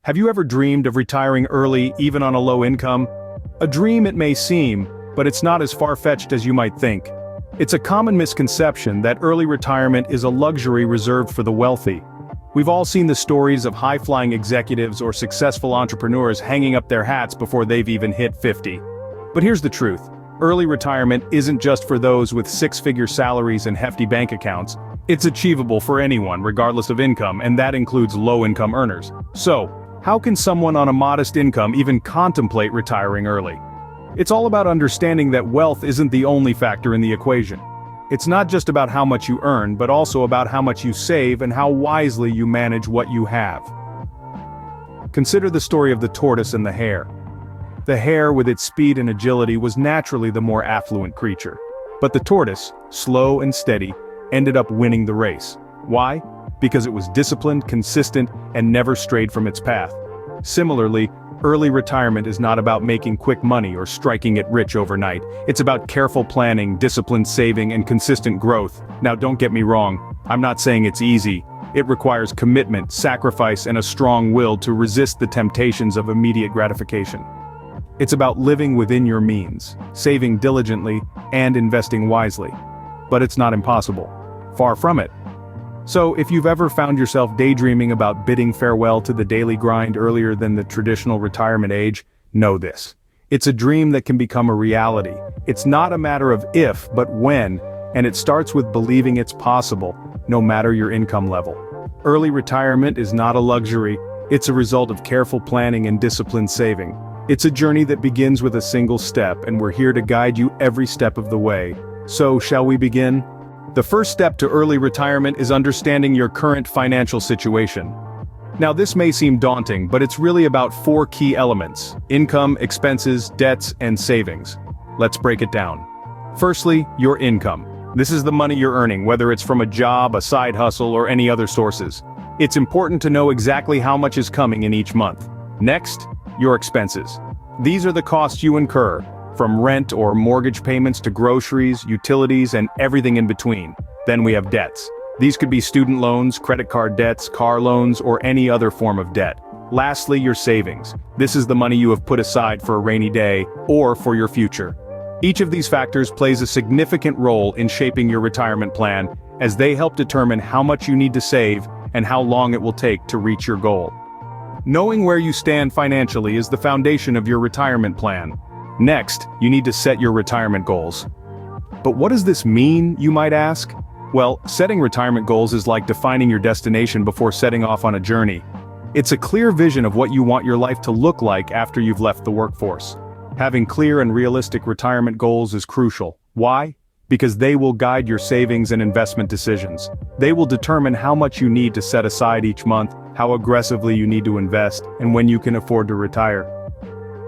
Have you ever dreamed of retiring early, even on a low income? A dream it may seem, but it's not as far-fetched as you might think. It's a common misconception that early retirement is a luxury reserved for the wealthy. We've all seen the stories of high-flying executives or successful entrepreneurs hanging up their hats before they've even hit 50. But here's the truth. Early retirement isn't just for those with six-figure salaries and hefty bank accounts. It's achievable for anyone, regardless of income, and that includes low-income earners. So, how can someone on a modest income even contemplate retiring early? It's all about understanding that wealth isn't the only factor in the equation. It's not just about how much you earn, but also about how much you save and how wisely you manage what you have. Consider the story of the tortoise and the hare. The hare, with its speed and agility, was naturally the more affluent creature. But the tortoise, slow and steady, ended up winning the race. Why? Because it was disciplined, consistent, and never strayed from its path. Similarly, early retirement is not about making quick money or striking it rich overnight. It's about careful planning, disciplined saving, and consistent growth. Now don't get me wrong, I'm not saying it's easy. It requires commitment, sacrifice, and a strong will to resist the temptations of immediate gratification. It's about living within your means, saving diligently, and investing wisely. But it's not impossible. Far from it. So, if you've ever found yourself daydreaming about bidding farewell to the daily grind earlier than the traditional retirement age, know this. It's a dream that can become a reality. It's not a matter of if, but when, and it starts with believing it's possible, no matter your income level. Early retirement is not a luxury, it's a result of careful planning and disciplined saving. It's a journey that begins with a single step, and we're here to guide you every step of the way. So, shall we begin? The first step to early retirement is understanding your current financial situation. Now this may seem daunting, but it's really about four key elements: income, expenses, debts, and savings. Let's break it down. Firstly, your income. This is the money you're earning, whether it's from a job, a side hustle, or any other sources. It's important to know exactly how much is coming in each month. Next, your expenses. These are the costs you incur, from rent or mortgage payments to groceries, utilities, and everything in between. Then we have debts. These could be student loans, credit card debts, car loans, or any other form of debt. Lastly, your savings. This is the money you have put aside for a rainy day, or for your future. Each of these factors plays a significant role in shaping your retirement plan, as they help determine how much you need to save and how long it will take to reach your goal. Knowing where you stand financially is the foundation of your retirement plan. Next, you need to set your retirement goals. But what does this mean, you might ask? Well, setting retirement goals is like defining your destination before setting off on a journey. It's a clear vision of what you want your life to look like after you've left the workforce. Having clear and realistic retirement goals is crucial. Why? Because they will guide your savings and investment decisions. They will determine how much you need to set aside each month, how aggressively you need to invest, and when you can afford to retire.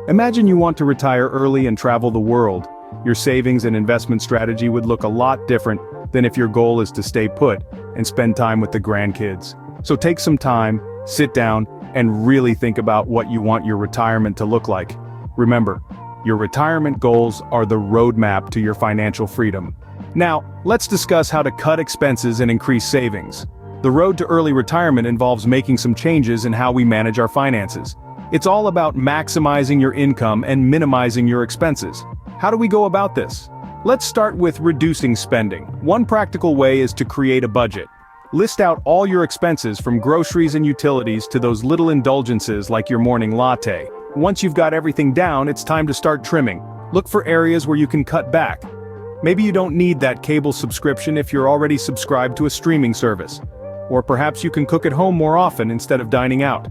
Imagine you want to retire early and travel the world. Your savings and investment strategy would look a lot different than if your goal is to stay put and spend time with the grandkids. So take some time, sit down, and really think about what you want your retirement to look like. Remember, your retirement goals are the roadmap to your financial freedom. Now, let's discuss how to cut expenses and increase savings. The road to early retirement involves making some changes in how we manage our finances. It's all about maximizing your income and minimizing your expenses. How do we go about this? Let's start with reducing spending. One practical way is to create a budget. List out all your expenses, from groceries and utilities to those little indulgences like your morning latte. Once you've got everything down, it's time to start trimming. Look for areas where you can cut back. Maybe you don't need that cable subscription if you're already subscribed to a streaming service. Or perhaps you can cook at home more often instead of dining out.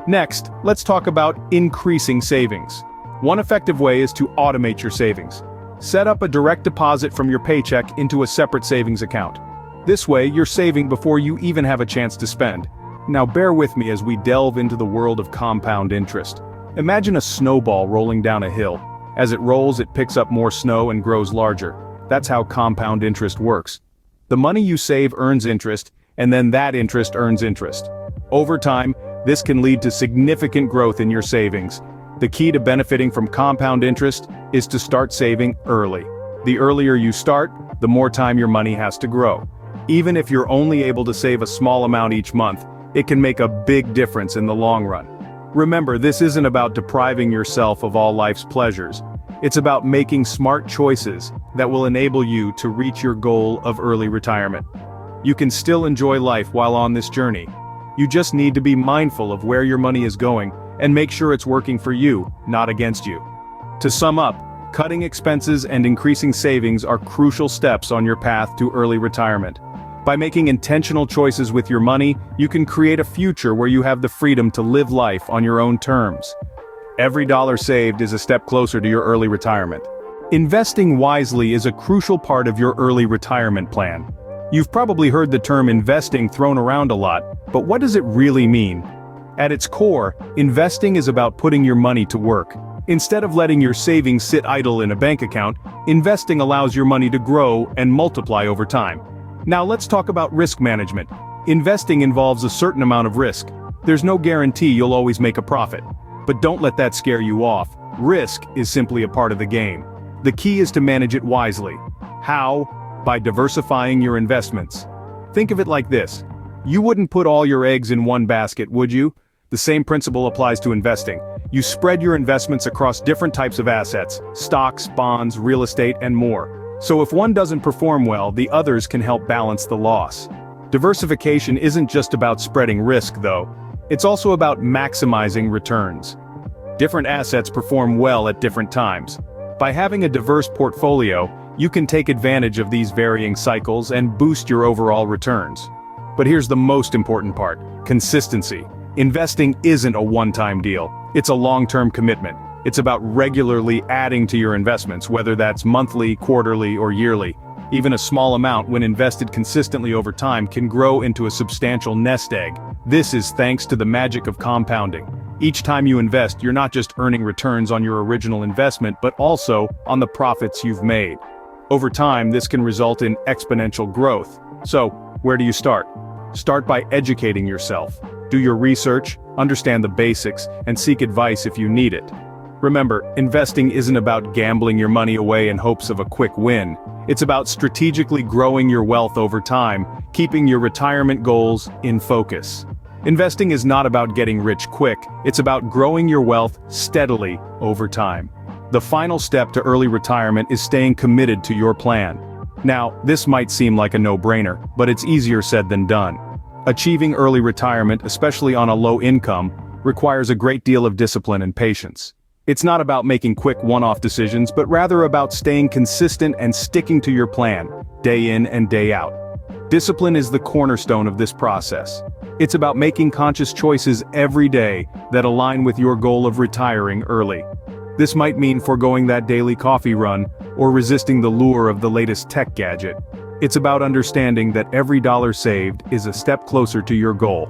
Next, let's talk about increasing savings. One effective way is to automate your savings. Set up a direct deposit from your paycheck into a separate savings account. This way, you're saving before you even have a chance to spend. Now bear with me as we delve into the world of compound interest. Imagine a snowball rolling down a hill. As it rolls, it picks up more snow and grows larger. That's how compound interest works. The money you save earns interest, and then that interest earns interest. Over time, this can lead to significant growth in your savings. The key to benefiting from compound interest is to start saving early. The earlier you start, the more time your money has to grow. Even if you're only able to save a small amount each month, it can make a big difference in the long run. Remember, this isn't about depriving yourself of all life's pleasures. It's about making smart choices that will enable you to reach your goal of early retirement. You can still enjoy life while on this journey. You just need to be mindful of where your money is going and make sure it's working for you, not against you. To sum up, cutting expenses and increasing savings are crucial steps on your path to early retirement. By making intentional choices with your money, you can create a future where you have the freedom to live life on your own terms. Every dollar saved is a step closer to your early retirement. Investing wisely is a crucial part of your early retirement plan. You've probably heard the term investing thrown around a lot, but what does it really mean? At its core, investing is about putting your money to work. Instead of letting your savings sit idle in a bank account, investing allows your money to grow and multiply over time. Now let's talk about risk management. Investing involves a certain amount of risk. There's no guarantee you'll always make a profit. But don't let that scare you off. Risk is simply a part of the game. The key is to manage it wisely. How? By diversifying your investments. Think of it like this. You wouldn't put all your eggs in one basket, would you? The same principle applies to investing. You spread your investments across different types of assets, stocks, bonds, real estate, and more. So if one doesn't perform well, the others can help balance the loss. Diversification isn't just about spreading risk, though. It's also about maximizing returns. Different assets perform well at different times. By having a diverse portfolio, you can take advantage of these varying cycles and boost your overall returns. But here's the most important part: consistency. Investing isn't a one-time deal. It's a long-term commitment. It's about regularly adding to your investments, whether that's monthly, quarterly, or yearly. Even a small amount, when invested consistently over time, can grow into a substantial nest egg. This is thanks to the magic of compounding. Each time you invest, you're not just earning returns on your original investment, but also on the profits you've made. Over time, this can result in exponential growth. So, where do you start? Start by educating yourself. Do your research, understand the basics, and seek advice if you need it. Remember, investing isn't about gambling your money away in hopes of a quick win. It's about strategically growing your wealth over time, keeping your retirement goals in focus. Investing is not about getting rich quick, it's about growing your wealth steadily over time. The final step to early retirement is staying committed to your plan. Now, this might seem like a no-brainer, but it's easier said than done. Achieving early retirement, especially on a low income, requires a great deal of discipline and patience. It's not about making quick one-off decisions, but rather about staying consistent and sticking to your plan, day in and day out. Discipline is the cornerstone of this process. It's about making conscious choices every day that align with your goal of retiring early. This might mean foregoing that daily coffee run, or resisting the lure of the latest tech gadget. It's about understanding that every dollar saved is a step closer to your goal.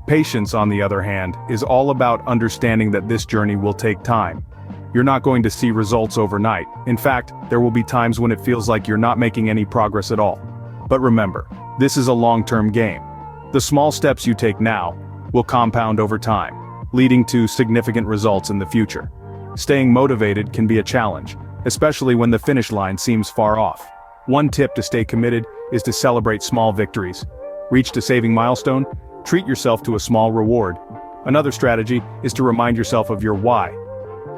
Patience, on the other hand, is all about understanding that this journey will take time. You're not going to see results overnight. In fact, there will be times when it feels like you're not making any progress at all. But remember, this is a long-term game. The small steps you take now will compound over time, leading to significant results in the future. Staying motivated can be a challenge, especially when the finish line seems far off. One tip to stay committed is to celebrate small victories. Reach a saving milestone? Treat yourself to a small reward. Another strategy is to remind yourself of your why.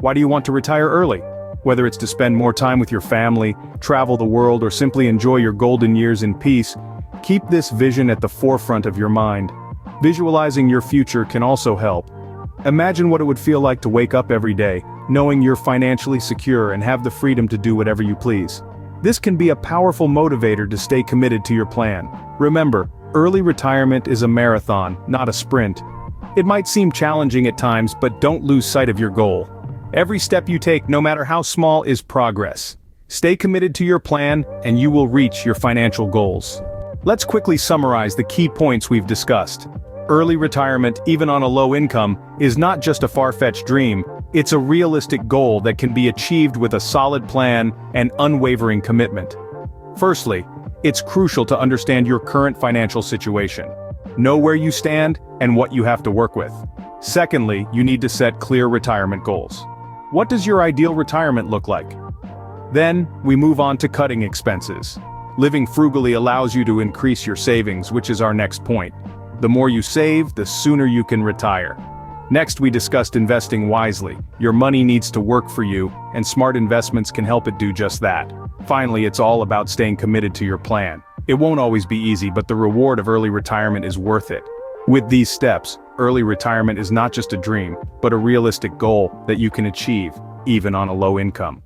Why do you want to retire early? Whether it's to spend more time with your family, travel the world, or simply enjoy your golden years in peace, keep this vision at the forefront of your mind. Visualizing your future can also help. Imagine what it would feel like to wake up every day, knowing you're financially secure and have the freedom to do whatever you please. This can be a powerful motivator to stay committed to your plan. Remember, early retirement is a marathon, not a sprint. It might seem challenging at times, but don't lose sight of your goal. Every step you take, no matter how small, is progress. Stay committed to your plan, and you will reach your financial goals. Let's quickly summarize the key points we've discussed. Early retirement, even on a low income, is not just a far-fetched dream, it's a realistic goal that can be achieved with a solid plan and unwavering commitment. Firstly, it's crucial to understand your current financial situation. Know where you stand and what you have to work with. Secondly, you need to set clear retirement goals. What does your ideal retirement look like? Then, we move on to cutting expenses. Living frugally allows you to increase your savings, which is our next point. The more you save, the sooner you can retire. Next, we discussed investing wisely. Your money needs to work for you, and smart investments can help it do just that. Finally, it's all about staying committed to your plan. It won't always be easy, but the reward of early retirement is worth it. With these steps, early retirement is not just a dream, but a realistic goal that you can achieve, even on a low income.